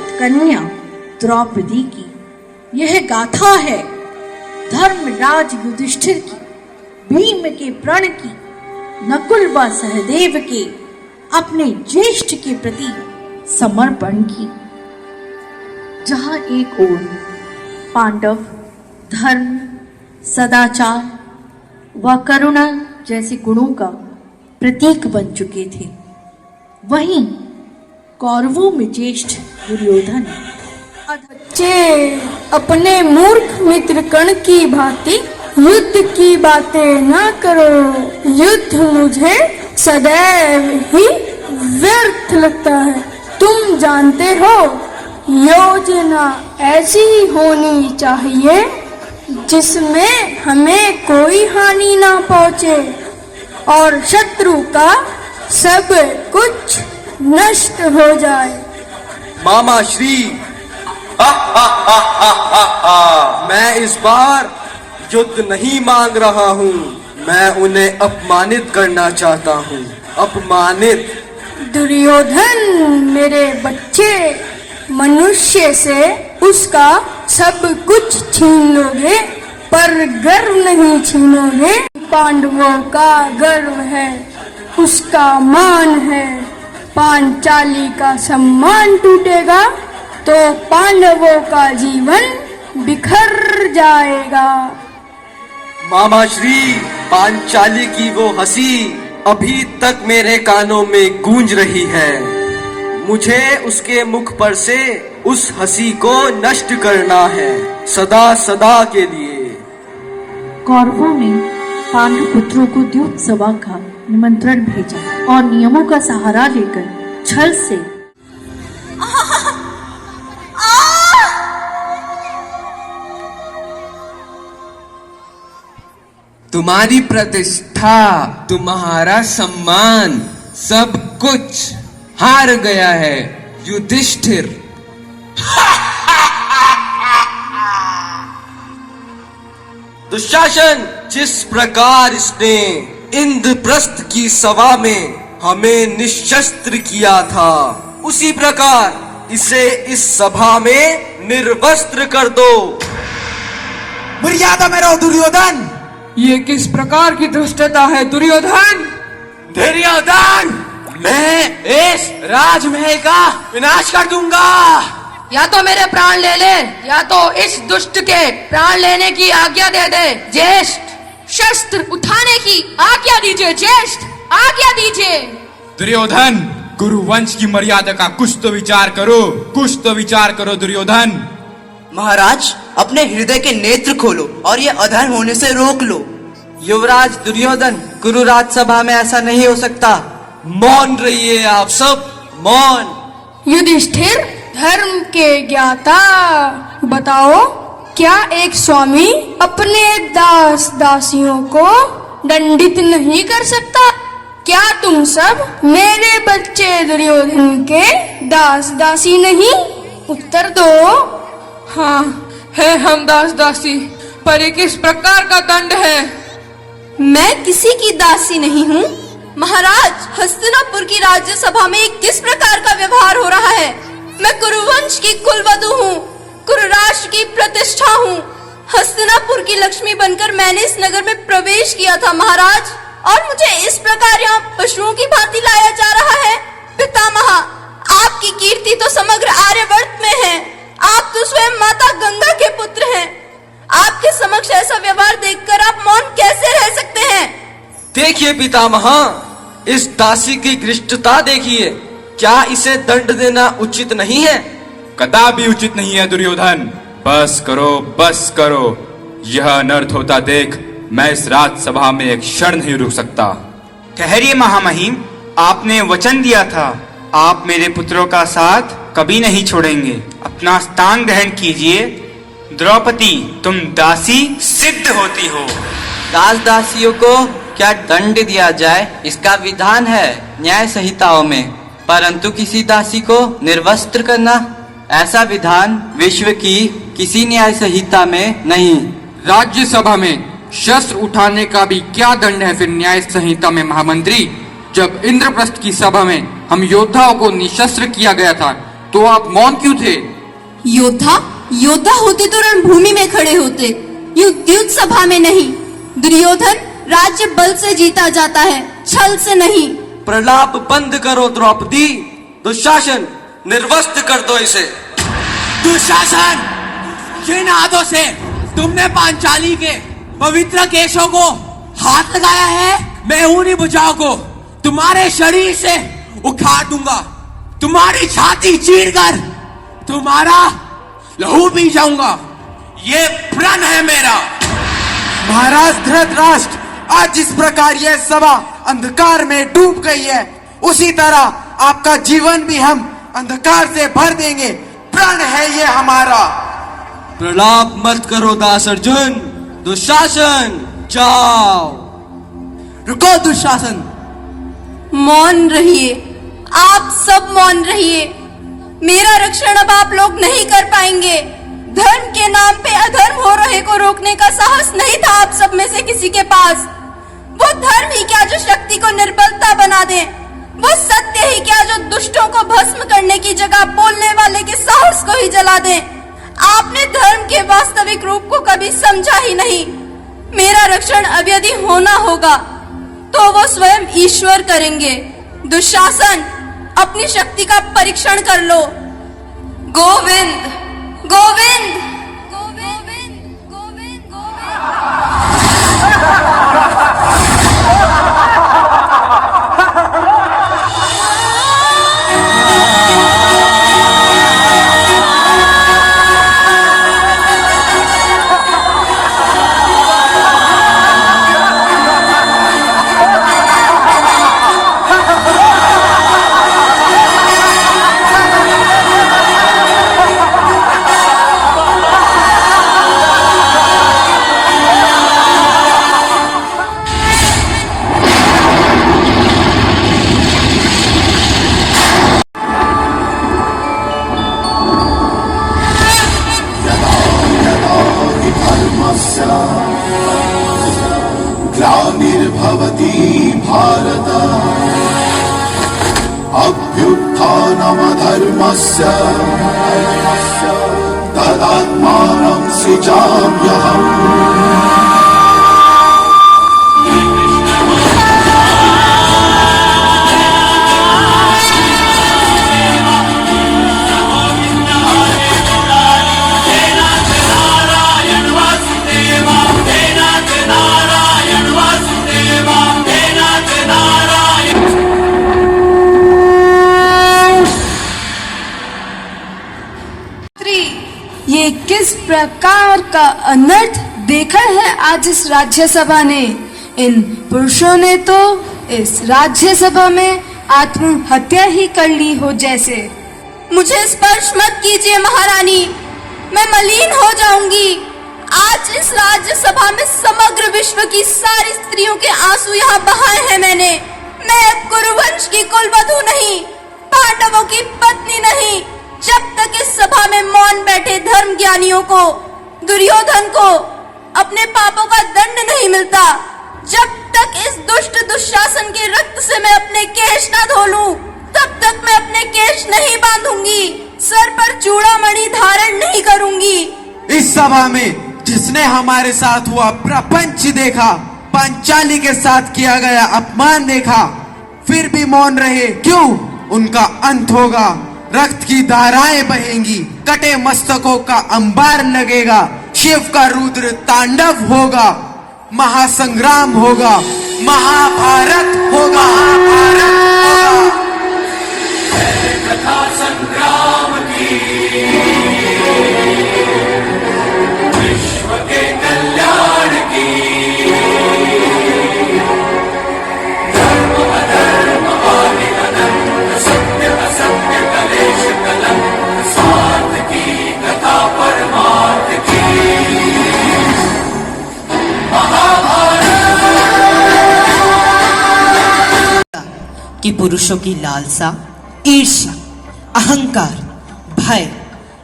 सुरक्षित कन्या द्रौपदी की। यह गाथा है धर्मराज युधिष्ठिर की, भीम के प्रण की, नकुल व सहदेव के अपने ज्येष्ठ के प्रति समर्पण की। जहां एक ओर पांडव धर्म, सदाचार व करुणा जैसे गुणों का प्रतीक बन चुके थे, वहीं कौरवों में ज्येष्ठ दुर्योधन बच्चे अपने मूर्ख मित्र कर्ण की भांति युद्ध की बातें न करो। युद्ध मुझे सदैव ही व्यर्थ लगता है। तुम जानते हो, योजना ऐसी होनी चाहिए जिसमें हमें कोई हानि ना पहुंचे और शत्रु का सब कुछ नष्ट हो जाए। मामा श्री, मैं इस बार युद्ध नहीं मांग रहा हूँ, मैं उन्हें अपमानित करना चाहता हूँ। अपमानित? दुर्योधन मेरे बच्चे, मनुष्य से उसका सब कुछ छीन लोगे पर गर्व नहीं छीनोगे। पांडवों का गर्व है, उसका मान है। पांचाली का सम्मान टूटेगा तो पांडवों का जीवन बिखर जाएगा। मामा श्री, पांचाली की वो हंसी अभी तक मेरे कानों में गूंज रही है। मुझे उसके मुख पर से उस हंसी को नष्ट करना है, सदा सदा के लिए। कौरवों ने पांडु पुत्रों को द्यूत सभा का निमंत्रण भेजा और नियमों का सहारा लेकर छल से तुम्हारी प्रतिष्ठा, तुम्हारा सम्मान, सब कुछ हार गया है युधिष्ठिर। दुशासन, जिस प्रकार इसने इंद्रप्रस्थ की सभा में हमें निशस्त्र किया था, उसी प्रकार इसे इस सभा में निर्वस्त्र कर दो। मर्यादा में रहो दुर्योधन। ये किस प्रकार की दुष्टता है दुर्योधन? दुर्योधन, मैं इस राजमहल का विनाश कर दूंगा। या तो मेरे प्राण ले ले, या तो इस दुष्ट के प्राण लेने की आज्ञा दे दे। ज्येष्ठ, शस्त्र उठाने की आज्ञा दीजिए। ज्येष्ठ, आज्ञा दीजिए। दुर्योधन, गुरुवंश की मर्यादा का कुछ तो विचार करो, कुछ तो विचार करो दुर्योधन। महाराज, अपने हृदय के नेत्र खोलो और ये अधर्म होने से रोक लो। युवराज दुर्योधन, गुरु राजसभा में ऐसा नहीं हो सकता। मौन रहिए आप सब, मौन। युधिष्ठिर, धर्म के ज्ञाता, बताओ, क्या एक स्वामी अपने दास दासियों को दंडित नहीं कर सकता? क्या तुम सब मेरे बच्चे दुर्योधन के दास दासी नहीं? उत्तर दो। हाँ है, हम दास दासी, पर ये किस प्रकार का दंड है? मैं किसी की दासी नहीं हूँ। महाराज, हस्तिनापुर की राज्यसभा में किस प्रकार का व्यवहार हो रहा है? मैं कुरुवंश की कुलवधू हूँ, कुरुराष्ट्र की प्रतिष्ठा हूँ। हस्तिनापुर की लक्ष्मी बनकर मैंने इस नगर में प्रवेश किया था महाराज, और मुझे इस प्रकार यहाँ पशुओं की भांति लाया जा रहा है। पितामह, आपकी कीर्ति तो समग्र आर्यवर्त में है। आप तो स्वयं माता गंगा के पुत्र हैं। आपके समक्ष ऐसा व्यवहार देखकर आप मौन कैसे रह सकते हैं? देखिए पितामह, इस दासी की घृष्टता देखिए। क्या इसे दंड देना उचित नहीं है? कदापि उचित नहीं है दुर्योधन। बस करो, बस करो। यह अनर्थ होता देख मैं इस राजसभा में एक क्षण नहीं रुक सकता। ठहरिए महामहिम, आपने वचन दिया था, आप मेरे पुत्रों का साथ कभी नहीं छोड़ेंगे। अपना स्थान ग्रहण कीजिए। द्रौपदी, तुम दासी सिद्ध होती हो। दास दासियों को क्या दंड दिया जाए, इसका विधान है न्याय संहिताओं में, परंतु किसी दासी को निर्वस्त्र करना, ऐसा विधान विश्व की किसी न्याय संहिता में नहीं। राज्यसभा में शस्त्र उठाने का भी क्या दंड है फिर न्याय संहिता में महामंत्री? जब इंद्रप्रस्थ की सभा में हम योद्धाओं को निशस्त्र किया गया था, तो आप मौन क्यों थे? योद्धा होते तो रणभूमि में खड़े होते, युद्ध सभा में नहीं। दुर्योधन, राज्य बल से जीता जाता है, छल से नहीं। प्रलाप बंद करो द्रौपदी। दुशासन, निर्वस्त्र कर दो इसे। दुशासन, जिन हाथों से तुमने पांचाली के पवित्र केशों को हाथ लगाया है, मैं उन्हीं भुजाओं को तुम्हारे शरीर से उखाड़ दूंगा। तुम्हारी छाती चीरकर तुम्हारा लहू पी जाऊंगा। ये प्रण है मेरा। महाराज धृतराष्ट्र, आज जिस प्रकार यह सभा अंधकार में डूब गई है, उसी तरह आपका जीवन भी हम अंधकार से भर देंगे। प्रण है ये हमारा। प्रलाप मत करो दास अर्जुन। दुशासन, जाओ। रुको दुशासन। मौन रहिए, आप सब मौन रहिए। मेरा रक्षण अब आप लोग नहीं कर पाएंगे। धर्म के नाम पे अधर्म हो रहे को रोकने का साहस नहीं था आप सब में से किसी के पास। वो धर्म ही क्या जो शक्ति को निर्बलता बना दे, वो सत्य ही क्या जो दुष्टों को भस्म करने की जगह बोलने वाले के साहस को ही जला दे। आपने धर्म के वास्तविक रूप को कभी समझा ही नहीं। मेरा रक्षण अब यदि होना होगा तो वो स्वयं ईश्वर करेंगे। दुशासन, अपनी शक्ति का परीक्षण कर लो। गोविंद, गोविंद, गोविंद, गोविंद, ग्लानिर्भवति भारत अभ्युत्थानमधर्मस्य तदात्मानं सृजाम्यहम्। ये किस प्रकार का अनर्थ देखा है आज इस राज्यसभा ने। इन पुरुषों ने तो इस राज्यसभा में आत्महत्या ही कर ली हो जैसे। मुझे स्पर्श मत कीजिए महारानी, मैं मलिन हो जाऊंगी। आज इस राज्यसभा में समग्र विश्व की सारी स्त्रियों के आंसू यहाँ बहाए हैं मैंने। मैं अब कुरुवंश की कुलवधू नहीं, पांडवों की पत्नी नहीं। जब तक इस सभा में मौन बैठे धर्म ज्ञानियों को, दुर्योधन को अपने पापों का दंड नहीं मिलता, जब तक इस दुष्ट दुशासन के रक्त से मैं अपने केश न धो लूं, तब तक मैं अपने केश नहीं बांधूंगी, सर पर चूड़ामणि धारण नहीं करूंगी। इस सभा में जिसने हमारे साथ हुआ प्रपंच देखा, पांचाली के साथ किया गया अपमान देखा, फिर भी मौन रहे क्यों? उनका अंत होगा, रक्त की धाराएं बहेंगी, कटे मस्तकों का अंबार लगेगा, शिव का रुद्र तांडव होगा, महासंग्राम होगा, महाभारत होगा, महाभारत होगा। कथा संग्राम की, विश्व के कल्याण की, धर्म अधर्म आदि अनंत, सत्य असत्य कलेश कलंक, स्वार्थ की कथा परमार्थ की, कि पुरुषों की लालसा, ईर्ष्या, अहंकार, भय,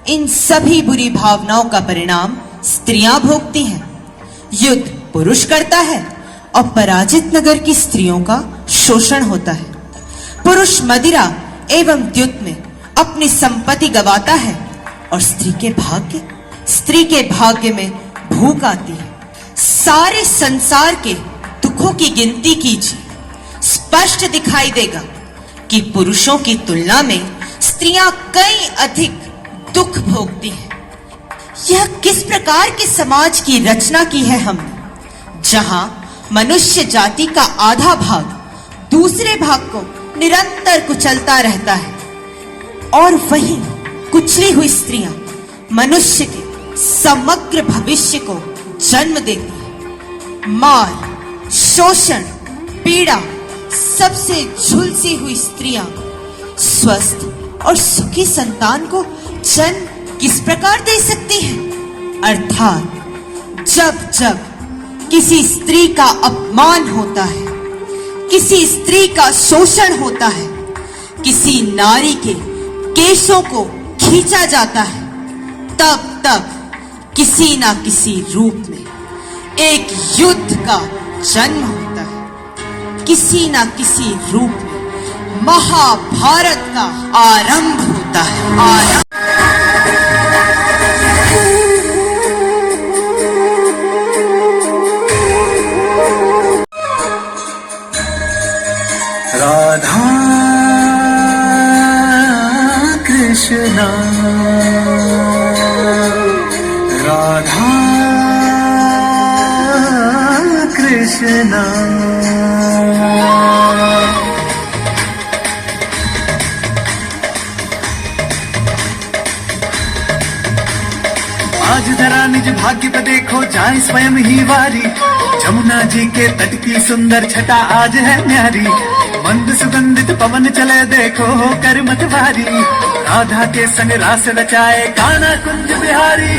इन सभी बुरी भावनाओं का परिणाम स्त्रियां भोगती हैं। युद्ध पुरुष करता है और पराजित नगर की स्त्रियों का शोषण होता है। पुरुष मदिरा एवं द्युत में अपनी संपत्ति गवाता है और स्त्री के भाग्य में भूख आती है। सारे संसार के दुखों की गिनती कीजिए, स्पष्ट दिखाई देगा कि पुरुषों की तुलना में स्त्रियां कई अधिक दुख भोगती हैं। यह किस प्रकार के समाज की रचना की है हमने, जहां मनुष्य जाति का आधा भाग दूसरे भाग को निरंतर कुचलता रहता है, और वहीं कुचली हुई स्त्रियां मनुष्य के समग्र भविष्य को जन्म देती है। मार, शोषण, पीड़ा सबसे झुलसी हुई स्त्रियां स्वस्थ और सुखी संतान को जन्म किस प्रकार दे सकती हैं? अर्थात जब जब किसी स्त्री का अपमान होता है, किसी स्त्री का शोषण होता है, किसी नारी के केशों को खींचा जाता है, तब तब किसी ना किसी रूप में एक युद्ध का जन्म होता है। किसी ना किसी रूप में महाभारत का आरंभ होता है। राधा कृष्णा, राधा कृष्णा। आज धरा निज भाग्य पे देखो जाए स्वयं ही वारी, जमुना जी के तट की सुंदर छटा आज है न्यारी। मंद सुगंधित पवन चले देखो कर मतवारी, राधा के संग रास रचाए कान्हा कुंज बिहारी।